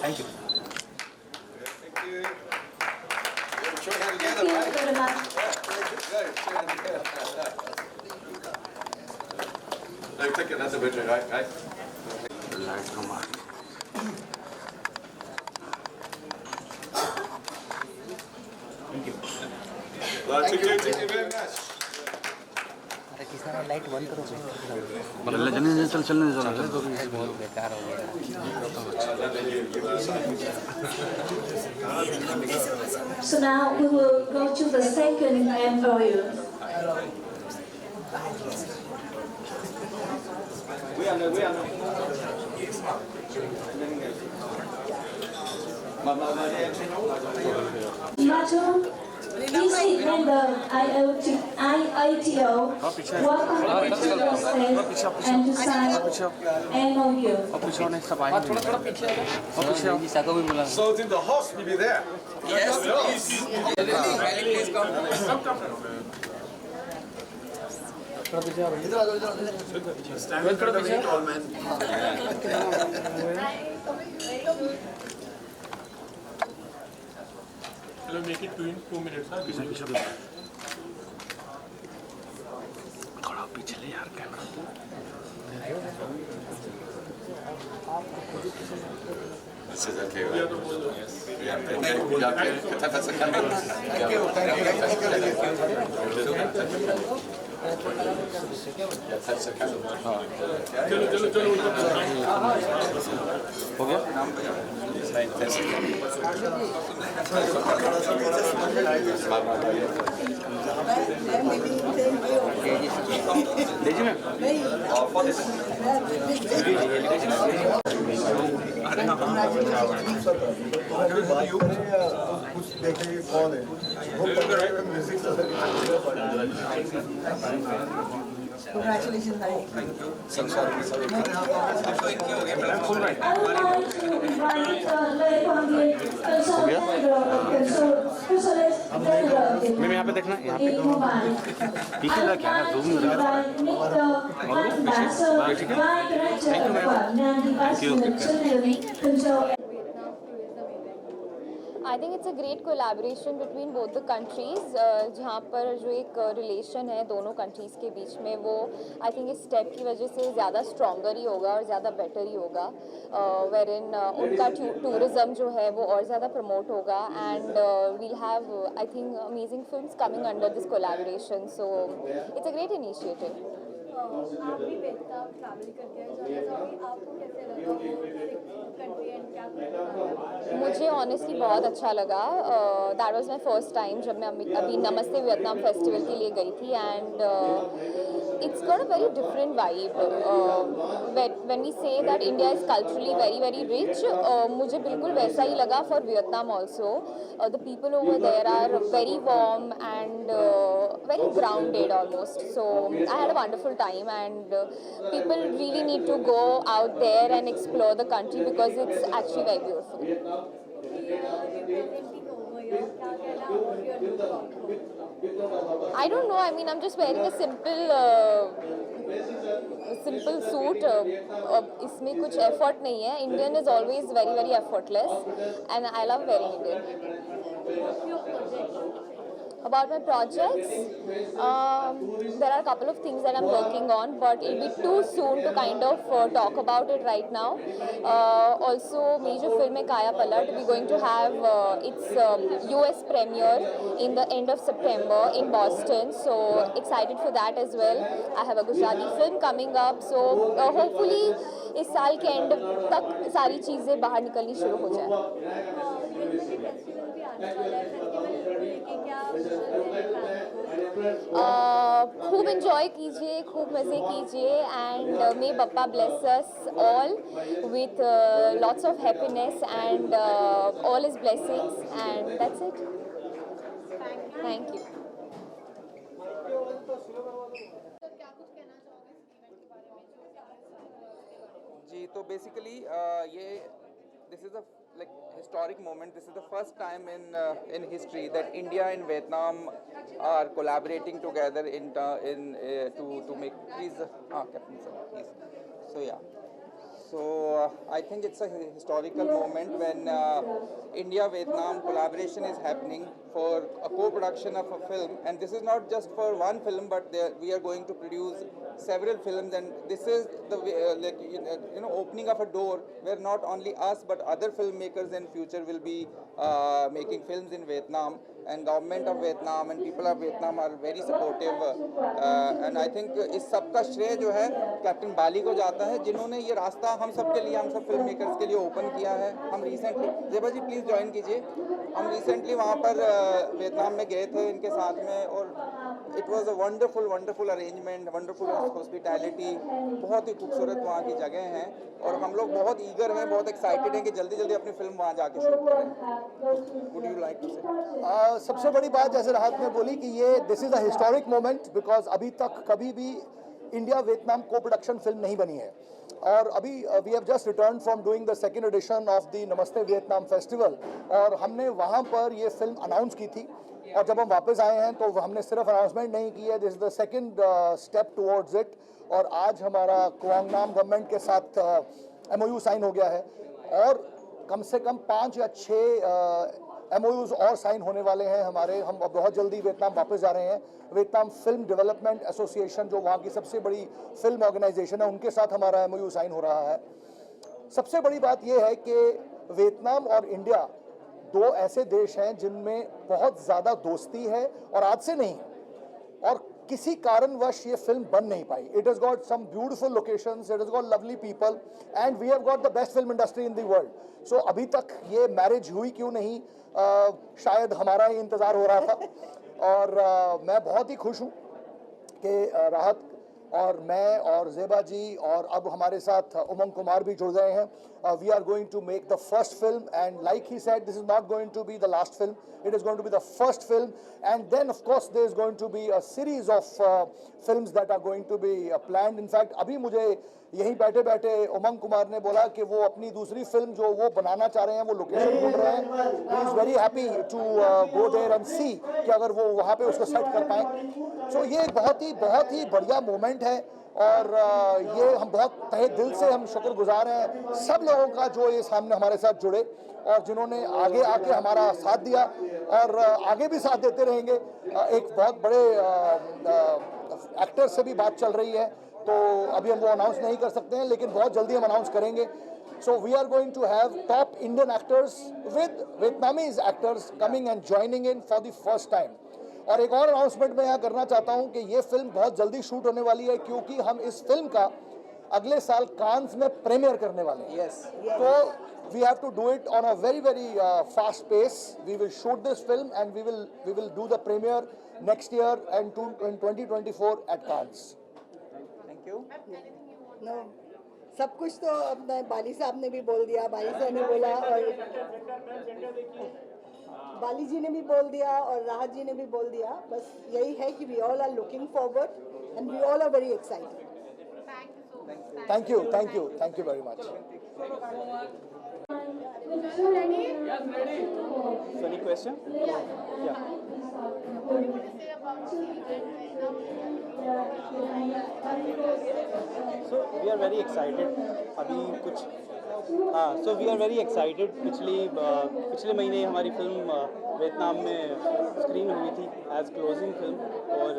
Thank you. Thank you. Show hand Thank together, you right? very much. Good. Show hand together. No, take another picture, right? Right? Light come on. Thank you. Well, thank you very much. अरे किसी ने light बंद करो मतलब चलने दे, चलने दे, बहुत बेकार हो गया So now we will go to the second memorial. Mato, district member IITO, welcome to the stage and to sign MOU. पीछे होने सब आए पीछे जी साको भी बुला So in the house will be there. Yes. थोड़ा पीछे आ भैया Stand थोड़ा पीछे. Tall man. We'll make it 2 minutes. Huh? पीछे पीछे थोड़ा पीछे ले यार कैमरा तो This is okay, right? Yeah, thank you. Yeah, okay. That's okay. Thank you. Thank you. Yeah, that's okay. हो गया देखिए मैम कुछ देखे कौन है music Congratulations, Hari. I would like to invite Lei Quang Yin, Consultant General of Specialist General ma'am यहाँ पे देखना यहाँ पे in Mumbai. पीछे का क्या है जूम नहीं लगा Invite Mr. Basso, Vice Director of Nandi Control. I think it's a great collaboration between both the countries जहाँ पर जो एक रिलेशन है दोनों कंट्रीज़ के बीच में वो आई थिंक इस स्टेप की वजह से ज़्यादा स्ट्रॉन्गर ही होगा और ज़्यादा बेटर ही होगा वेर इन उनका टूरिज़्म जो है वो और ज़्यादा प्रमोट होगा and we'll have I think amazing films coming under this collaboration so it's a great initiative आप भी बेहतर ट्रैवल करके आए तो अभी आपको कैसे लगा वो कंट्री एंड क्या मुझे ऑनेस्टली बहुत अच्छा लगा that was my first time जब मैं अभी नमस्ते वियतनाम फेस्टिवल के लिए गई थी and it's got a very different vibe. When we say that India is culturally very very rich, मुझे बिल्कुल वैसा ही लगा for Vietnam also. The people over there are very warm and very grounded almost. So I had a wonderful time and people really need to go out there and explore the country because it's actually very beautiful. I don't know. I mean, I'm just wearing a simple suit. इसमें कुछ effort नहीं है. Indian is always very very effortless, and I love wearing Indian. About my projects, there are a couple of things that I'm working on, but it'll be too soon to kind of talk about it right now. Also, मेरी जो film है काया पलट, we're going to have its US premiere in the end of September in Boston. So excited for that as well. I have a Gujarati film coming up. So hopefully इस साल के and तक सारी चीज़ें बाहर निकलनी शुरू हो जाए. खूब एंजॉय कीजिए, खूब मज़े कीजिए and may Bappa bless us all with lots of happiness and all is blessings and that's it. Thank you. जी तो बेसिकली ये this is a like historic moment. This is the first time in history that India and Vietnam are collaborating together to make please Captain sir please. So yeah, So I think it's a historical moment when India-Vietnam collaboration is happening for a co-production of a film, and this is not just for one film, but we are going to produce several films, and this is the opening of a door where not only us but other filmmakers in future will be making films in Vietnam, and government of Vietnam and people of Vietnam are very supportive, and I think इस सब का श्रेय जो है captain बाली को जाता है, जिन्होंने ये रास्ता हम सब के लिए, हम सब फिल्म मेकर्स के लिए ओपन किया है। हम रिसेंटली, जेबा जी प्लीज़ ज्वाइन कीजिए, हम रिसेंटली वहाँ पर वियतनाम में गए थे इनके साथ में, और it was a wonderful arrangement, wonderful hospitality, बहुत ही खूबसूरत वहाँ की जगह हैं, और हम लोग बहुत ईगर हैं, बहुत एक्साइटेड हैं कि जल्दी जल्दी अपनी फिल्म वहाँ जाके शूट करें। वुड यू लाइक टू से? सबसे बड़ी बात जैसे राहत ने बोली कि ये this is a historic moment, because अभी तक कभी भी इंडिया वियतनाम को प्रोडक्शन फिल्म नहीं बनी है। और अभी we have just return from doing the second edition of the Namaste Vietnam festival, और हमने वहाँ पर ये फिल्म अनाउंस की थी, और जब हम वापस आए हैं तो हमने सिर्फ अनाउंसमेंट नहीं की है, this is the second step towards it, और आज हमारा क्वांगनाम गवर्नमेंट के साथ MOU साइन हो गया है, और कम से कम 5 या 6 MOUs और साइन होने वाले हैं हमारे। हम बहुत जल्दी वियतनाम वापस जा रहे हैं। वियतनाम फिल्म डेवलपमेंट एसोसिएशन, जो वहाँ की सबसे बड़ी फिल्म ऑर्गेनाइजेशन है, उनके साथ हमारा MOU साइन हो रहा है। सबसे बड़ी बात यह है कि वियतनाम और इंडिया दो ऐसे देश हैं जिनमें बहुत ज़्यादा दोस्ती है, और आज से नहीं, और किसी कारणवश ये फिल्म बन नहीं पाई। It has got some beautiful locations, it has got lovely people, and we have got the best film industry in the world. So अभी तक ये मैरिज हुई क्यों नहीं, शायद हमारा ही इंतज़ार हो रहा था, और मैं बहुत ही खुश हूँ कि राहत और मैं और ज़ेबा जी और अब हमारे साथ उमंग कुमार भी जुड़ गए हैं। We are going to make the first film, and like he said, this is not going to be the last film, it is going to be the first film, and then of course there is going to be a series of films that are going to be planned. In fact अभी मुझे यहीं बैठे बैठे उमंग कुमार ने बोला कि वो अपनी दूसरी फिल्म जो वो बनाना चाह रहे हैं, वो लोकेशन ढूंढ रहे हैं। He is very happy to go there and see कि अगर वो वहाँ पे उसको सेट कर पाएँ। सो ये बहुत ही बढ़िया मोमेंट है, और ये हम बहुत तहे दिल से हम शुक्रगुजार हैं सब लोगों का जो ये सामने हमारे साथ जुड़े, और जिन्होंने आगे आके हमारा साथ दिया, और आगे भी साथ देते रहेंगे। एक बहुत बड़े एक्टर से भी बात चल रही है, तो अभी हम वो अनाउंस नहीं कर सकते हैं, लेकिन बहुत जल्दी हम अनाउंस करेंगे। So we are going to have top Indian actors with Vietnamese actors coming and joining in for the first time. और एक और अनाउंसमेंट मैं यहाँ करना चाहता हूँ कि ये फिल्म बहुत जल्दी शूट होने वाली है, क्योंकि हम इस फिल्म का अगले साल कांस में प्रीमियर करने वाले हैं। Yes. तो we have to do it on a very fast pace. We will shoot this film and we will do the premiere next year and in 2024 at Cannes. Thank you. No. सब कुछ तो अपने बाली साहब ने भी बोल दिया, बाली साहब ने बोला, और बाली जी ने भी बोल दिया, और राहत जी ने भी बोल दिया। बस यही है कि we all are looking forward and we all are very excited. Thank you very much. So any question? Yeah. So we are very excited. अभी कुछ so we are very excited. पिछले महीने हमारी फिल्म वियतनाम में screen हुई थी as closing film, और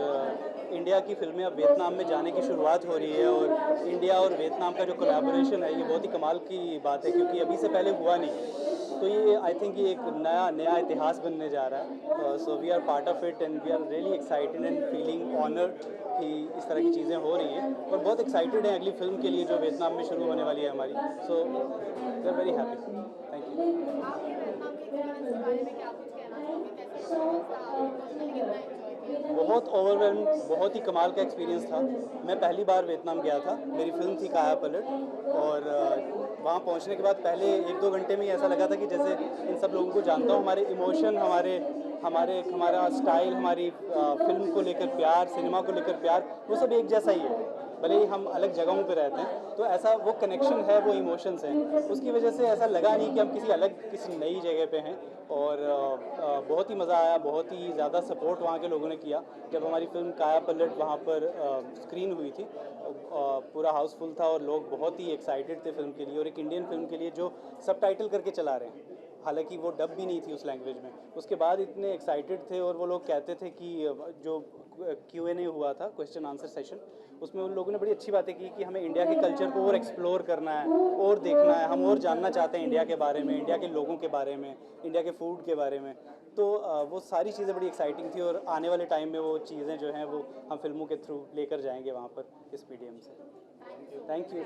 India की फिल्में अब वियतनाम में जाने की शुरुआत हो रही है, और इंडिया और वियतनाम का जो कोलैबोरेशन है ये बहुत ही कमाल की बात है, क्योंकि अभी से पहले हुआ नहीं। तो ये आई थिंक ये एक नया इतिहास बनने जा रहा है। So we are part of it and we are really excited and feeling honoured कि इस तरह की चीज़ें हो रही हैं, और बहुत एक्साइटेड हैं अगली फिल्म के लिए जो वियतनाम में शुरू होने वाली है हमारी। So we are very happy. Thank you. बहुत ओवरवेल्म, बहुत ही कमाल का एक्सपीरियंस था। मैं पहली बार वियतनाम गया था, मेरी फिल्म थी काया पलट, और वहाँ पहुँचने के बाद पहले 1-2 घंटे में ही ऐसा लगा था कि जैसे इन सब लोगों को जानता हूँ। हमारे इमोशन, हमारा स्टाइल, हमारी फिल्म को लेकर प्यार, सिनेमा को लेकर प्यार, वो सब एक जैसा ही है, भले ही हम अलग जगहों पे रहते हैं। तो ऐसा वो कनेक्शन है, वो इमोशंस हैं, उसकी वजह से ऐसा लगा नहीं कि हम किसी नई जगह पे हैं। और बहुत ही मज़ा आया, बहुत ही ज़्यादा सपोर्ट वहाँ के लोगों ने किया जब हमारी फिल्म काया पलट वहाँ पर स्क्रीन हुई थी। पूरा हाउसफुल था और लोग बहुत ही एक्साइटेड थे फिल्म के लिए, और एक इंडियन फिल्म के लिए जो सबटाइटल करके चला रहे हैं, हालांकि वो डब भी नहीं थी उस लैंग्वेज में, उसके बाद इतने एक्साइटेड थे। और वो लोग कहते थे कि जो Q&A हुआ था, क्वेश्चन आंसर सेशन, उसमें उन लोगों ने बड़ी अच्छी बातें की कि हमें इंडिया के कल्चर को और एक्सप्लोर करना है और देखना है, हम और जानना चाहते हैं इंडिया के बारे में, इंडिया के लोगों के बारे में, इंडिया के फूड के बारे में। तो वो सारी चीज़ें बड़ी एक्साइटिंग थी, और आने वाले टाइम में वो चीज़ें जो हैं वो हम फिल्मों के थ्रू लेकर जाएंगे वहाँ पर इस मीडियम से। Thank you.